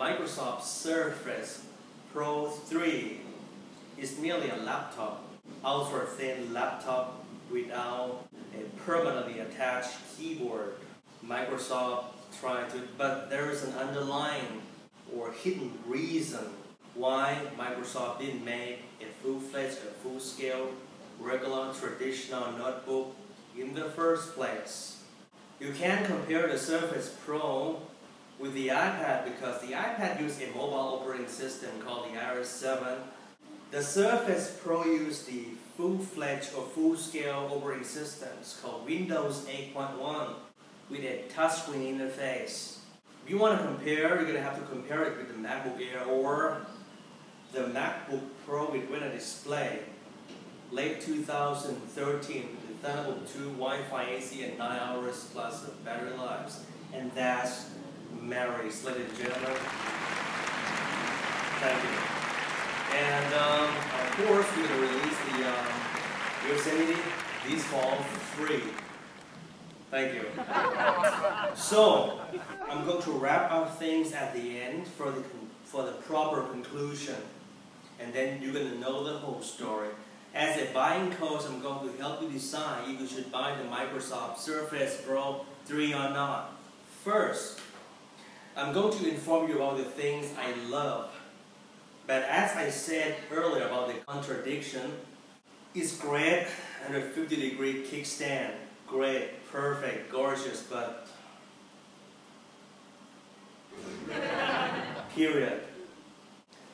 Microsoft Surface Pro 3 is merely a laptop, ultra-thin laptop without a permanently attached keyboard. Microsoft tried to, but there is an underlying or hidden reason why Microsoft didn't make a full-fledged, full-scale, regular, traditional notebook in the first place. You can compare the Surface Pro with the iPad because the iPad uses a mobile operating system called the Iris 7. The Surface Pro uses the full-fledged or full-scale operating systems called Windows 8.1 with a touchscreen interface. If you want to compare, you're going to have to compare it with the Macbook Air or the MacBook Pro with Retina display. Late 2013, with Thunderbolt 2, Wi-Fi AC, and 9 hours plus of battery lives. And that's marries, ladies and gentlemen. Thank you. And of course, we're going to release the Yosemite this fall free. Thank you. So, I'm going to wrap up things at the end for the proper conclusion. And then you're going to know the whole story. As a buying coach, I'm going to help you decide if you should buy the Microsoft Surface Pro 3 or not. First, I'm going to inform you about the things I love. But as I said earlier about the contradiction, it's great, 150-degree kickstand, great, perfect, gorgeous, but period.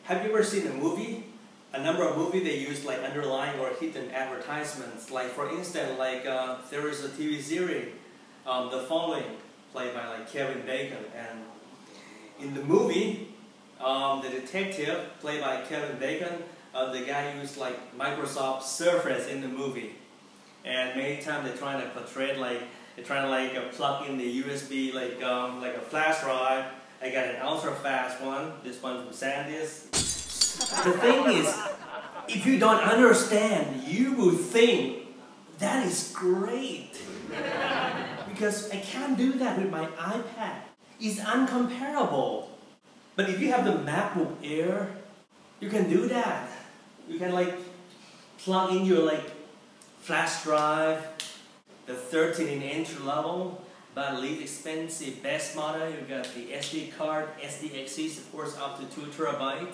Have you ever seen a movie? A number of movies they use like underlying or hidden advertisements. Like for instance, like there is a TV series, The Following, played by like Kevin Bacon, and in the movie, the detective played by Kevin Bacon, the guy used like Microsoft Surface in the movie, and many times they're trying to portray like they're trying to like plug in the USB like a flash drive. I got an ultra fast one. This one from SanDisk. The thing is, if you don't understand, you will think that is great. Because I can't do that with my iPad. It's uncomparable. But if you have the MacBook Air, you can do that. You can like plug in your like flash drive, the 13-inch level, but least expensive best model. You got the SD card, SDXC supports up to 2 TB.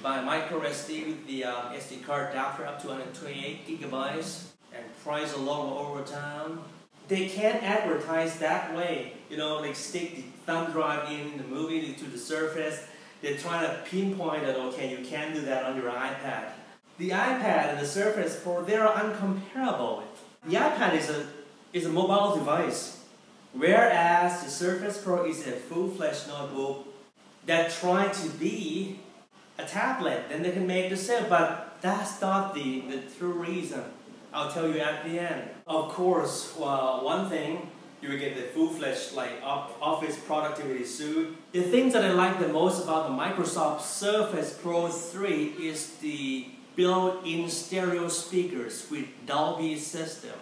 By micro SD with the SD card adapter up to 128 GB, and price a lot over time. They can't advertise that way. You know, like stick the thumb drive in the movie to the Surface. They're trying to pinpoint that, okay, you can't do that on your iPad. The iPad and the Surface Pro, they are uncomparable. The iPad is a mobile device, whereas the Surface Pro is a full-fledged notebook that tries to be a tablet. Then they can make the same, but that's not the true reason. I'll tell you at the end. Of course, one thing, you will get the full-fledged like office productivity suite. The things that I like the most about the Microsoft Surface Pro 3 is the built-in stereo speakers with Dolby system.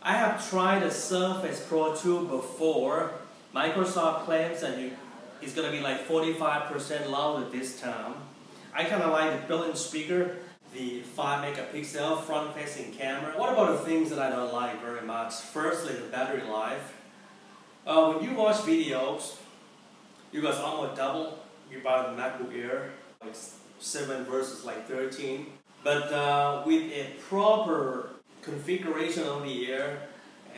I have tried the Surface Pro 2 before. Microsoft claims that it's going to be like 45% louder this time. I kind of like the built-in speaker, the 5-megapixel front-facing camera. What about the things that I don't like very much? Firstly, the battery life. When you watch videos, you guys almost double. You buy the MacBook Air, like 7 versus like 13. But with a proper configuration on the Air,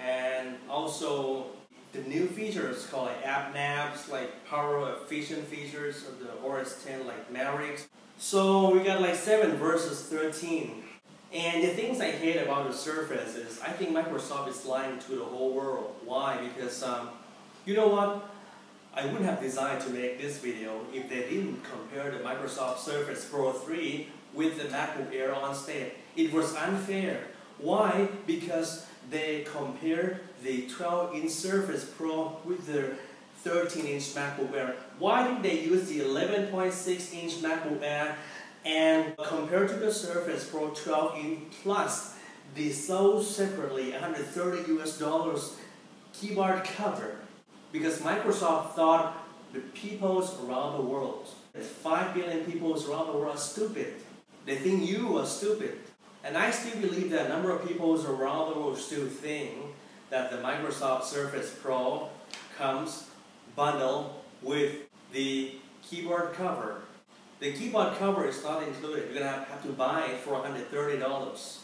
and also the new features called like app naps, like power efficient features of the OS X, like Mavericks. So we got like 7 versus 13. And the things I hate about the Surface is I think Microsoft is lying to the whole world. Why? Because you know what? I wouldn't have designed to make this video if they didn't compare the Microsoft Surface Pro 3 with the MacBook Air on stage. It was unfair. Why? Because they compared the 12-inch Surface Pro with the 13-inch MacBook Air. Why did they use the 11.6-inch MacBook Air and compared to the Surface Pro 12-inch plus they sold separately $130 keyboard cover? Because Microsoft thought the peoples around the world. 5 billion peoples around the world are stupid. They think you are stupid. And I still believe that a number of peoples around the world still think that the Microsoft Surface Pro comes bundled with the keyboard cover. The keyboard cover is not included. You're going to have to buy it for $130.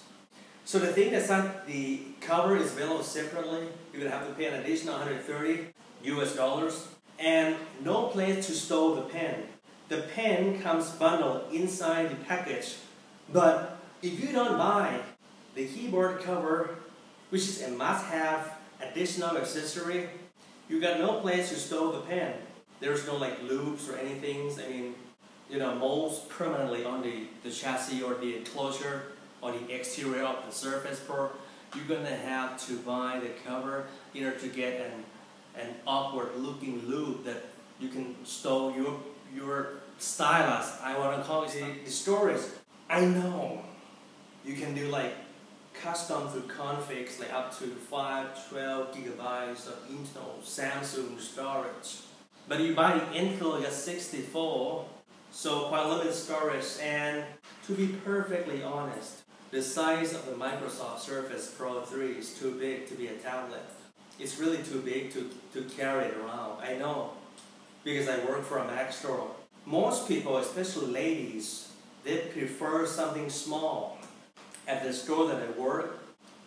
So the thing is that the cover is available separately. You're going to have to pay an additional $130 US, and no place to store the pen. The pen comes bundled inside the package, but if you don't buy the keyboard cover, which is a must-have additional accessory, you got no place to store the pen. There's no like loops or anything. I mean, molds permanently on the chassis or the enclosure or the exterior of the Surface Pro. You're gonna have to buy the cover in order to get an awkward-looking loop that you can store your stylus. I want to call it the storage. I know you can do like custom through configs like up to 12 gigabytes of internal Samsung storage. But you buy the enclosure 64, so quite limited storage. And to be perfectly honest, the size of the Microsoft Surface Pro 3 is too big to be a tablet. It's really too big to carry it around. I know, because I work for a Mac store. Most people, especially ladies, they prefer something small. At the store that I work,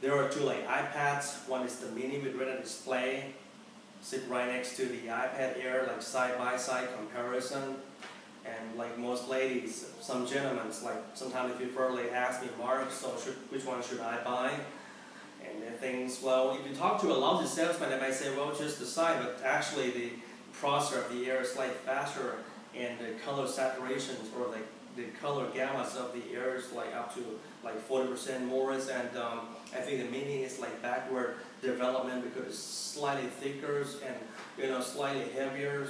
there are two like iPads. One is the mini with retina display, sit right next to the iPad Air, like side-by-side comparison. And like most ladies, some gentlemen, like sometimes they prefer, like ask me, Mark, so which one should I buy? And they think, well, if you talk to a lousy salesman, they might say, well, just decide. But actually, the processor of the Air is slightly faster, and the color saturations or like the color gammas of the Air is like up to like 40% more. And I think the Mini is like backward development because it's slightly thicker and slightly heavier,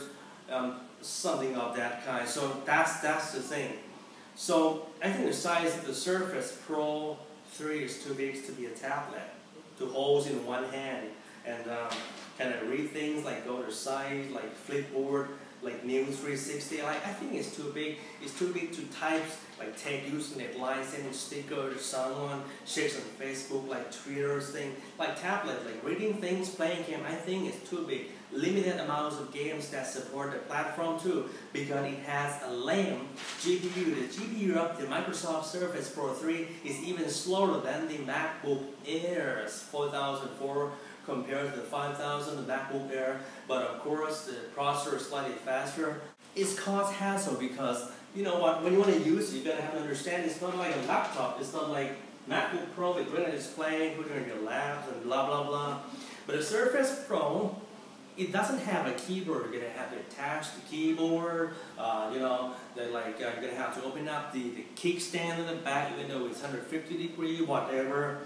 something of that kind. So that's the thing. So I think the size of the Surface Pro 3 is too big to be a tablet, to hold in one hand and kind of read things like go to site, like Flipboard, like New 360. Like I think it's too big. It's too big to type, like take using that line, sending sticker to someone, share on Facebook, like Twitter thing, like tablet, like reading things, playing game. I think it's too big. Limited amounts of games that support the platform too, because it has a lame GPU. The GPU of the Microsoft Surface Pro 3 is even slower than the Macbook Air's 4004 compared to the 5000, the MacBook Air. But of course, the processor is slightly faster. It's caused hassle because, you know what, when you want to use it, you're going to have to understand it's not like a laptop. It's not like MacBook Pro with retina display, put it in your lap and blah, blah, blah. But the Surface Pro, it doesn't have a keyboard. You're going to have to attach the keyboard. You're going to have to open up the kickstand in the back, even though it's 150 degree, whatever.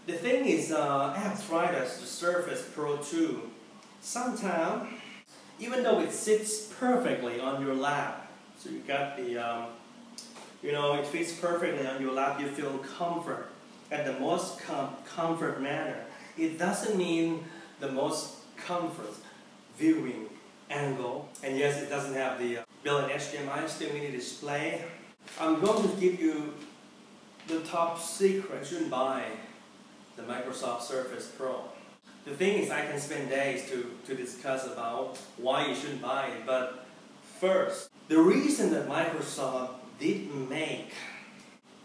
The thing is, I have tried the Surface Pro 2. Sometimes, even though it sits perfectly on your lap, so you got the, it fits perfectly on your lap, you feel comfort at the most comfort manner. It doesn't mean the most comfort viewing angle. And yes, it doesn't have the built-in HDMI, still mini display. I'm going to give you the top secret. You shouldn't buy the Microsoft Surface Pro. The thing is, I can spend days to discuss about why you shouldn't buy it, but first, the reason that Microsoft didn't make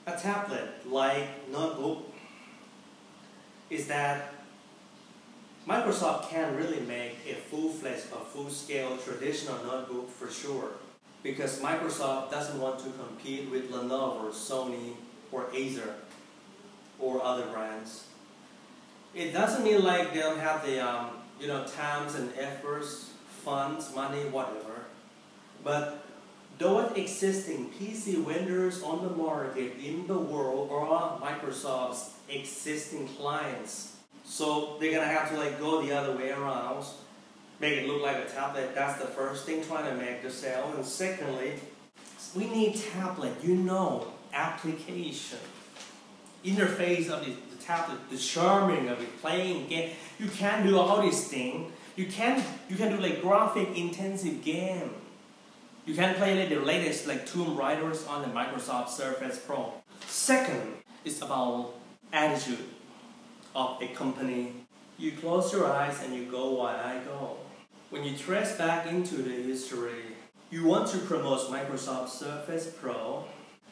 a tablet like notebook is that Microsoft can't really make a full-fledged or full-scale traditional notebook for sure, because Microsoft doesn't want to compete with Lenovo, Sony, or Acer, or other brands. It doesn't mean like they don't have the times and efforts, funds, money, whatever. But those existing PC vendors on the market in the world are Microsoft's existing clients. So they're gonna have to like go the other way around, make it look like a tablet. That's the first thing, trying to make the sale. And secondly, we need tablet, application, interface of the tablet, the charming of it, playing game. You can do all these things. You can do like graphic intensive game. You can play like the latest like Tomb Raiders on the Microsoft Surface Pro. Second is about attitude of a company. You close your eyes and you go while I go. When you trace back into the history, you want to promote Microsoft Surface Pro,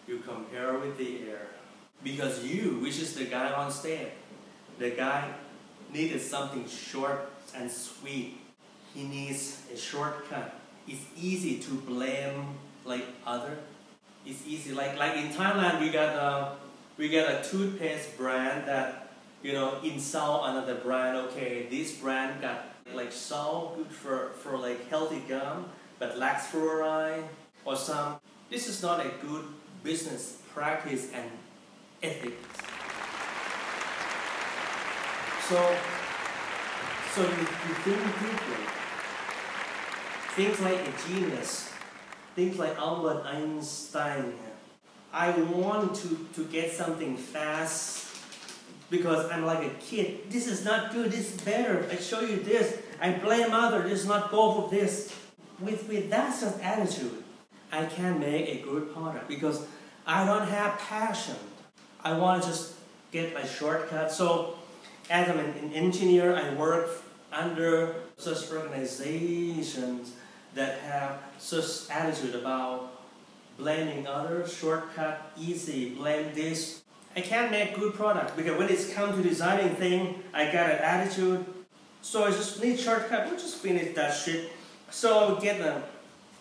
you compare with the Air. Because you, which is the guy on stage, the guy needed something short and sweet. He needs a shortcut. It's easy to blame like other. It's easy. Like in Thailand, we got a toothpaste brand that insult another brand. Okay, this brand got like salt, good for like healthy gum, but lacks fluoride or some. This is not a good business practice and ethics. So you think differently. Things like a genius, things like Albert Einstein. I want to get something fast because I'm like a kid. This is not good, this is better. I show you this. I blame others, this is not go for this. With that sort of attitude, I can make a good product because I don't have passion. I want to just get a shortcut. So as an engineer, I work under such organizations that have such attitude about blaming others, shortcut, easy, blame this. I can't make good product because when it's come to designing thing, I got an attitude. So I just need shortcut, we'll just finish that shit. So I would get a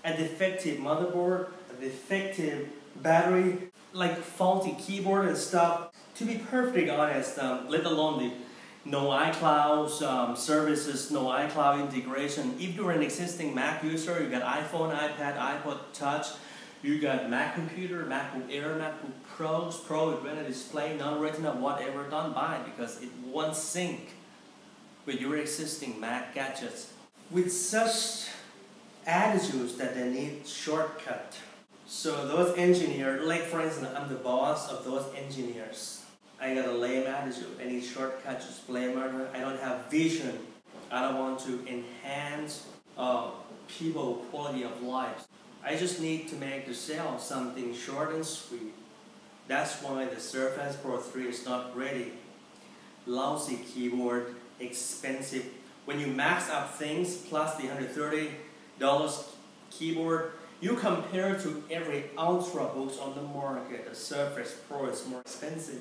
defective motherboard, a defective battery, like faulty keyboard and stuff. To be perfectly honest, let alone the no iCloud services, no iCloud integration. If you're an existing Mac user, you got iPhone, iPad, iPod Touch, you got Mac computer, MacBook Air, MacBook Pros, Pro with Retina display, non-Retina, whatever, don't buy it because it won't sync with your existing Mac gadgets. With such attitudes that they need shortcut. So those engineers, like for instance, I'm the boss of those engineers. I got a lame attitude. I need shortcuts, just blame others. I don't have vision. I don't want to enhance people's quality of life. I just need to make the sale something short and sweet. That's why the Surface Pro 3 is not ready. Lousy keyboard, expensive. When you max up things plus the $130 keyboard, you compare to every Ultrabooks on the market. The Surface Pro is more expensive.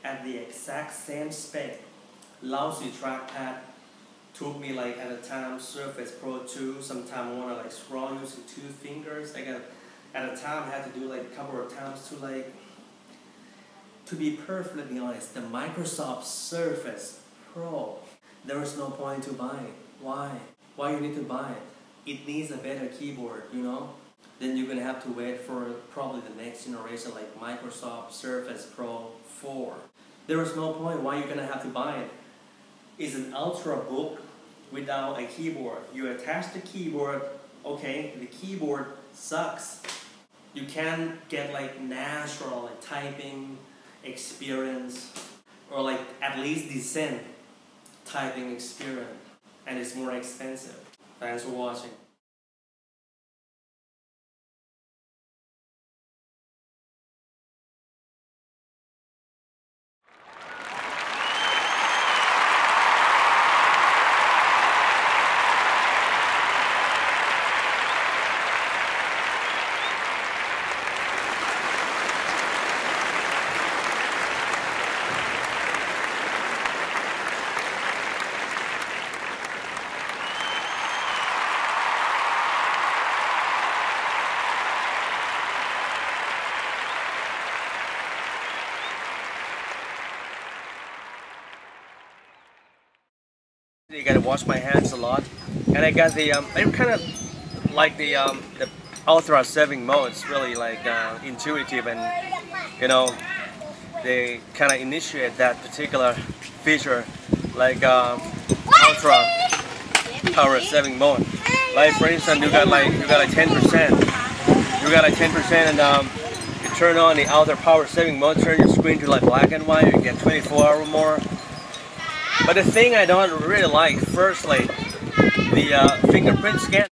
At the exact same spec, lousy trackpad took me like at a time Surface Pro 2. Sometimes I want to like scroll using 2 fingers. At a time I had to do like a couple of times to be perfectly honest, the Microsoft Surface Pro, there is no point to buy it. Why? Why you need to buy it? It needs a better keyboard, Then you're gonna have to wait for probably the next generation like Microsoft Surface Pro 4. There is no point why you're gonna have to buy it. It's an Ultrabook without a keyboard. You attach the keyboard, okay, the keyboard sucks. You can't get like natural like typing experience or like at least decent typing experience, and it's more expensive. Thanks for watching. You gotta wash my hands a lot, and I got the I kind of like the ultra saving mode. It's really like intuitive, and they kind of initiate that particular feature like ultra power saving mode. Like for instance, you got like 10%, and you turn on the ultra power saving mode, turn your screen to like black and white, you get 24 hours more. But the thing I don't really like, firstly, the fingerprint scan.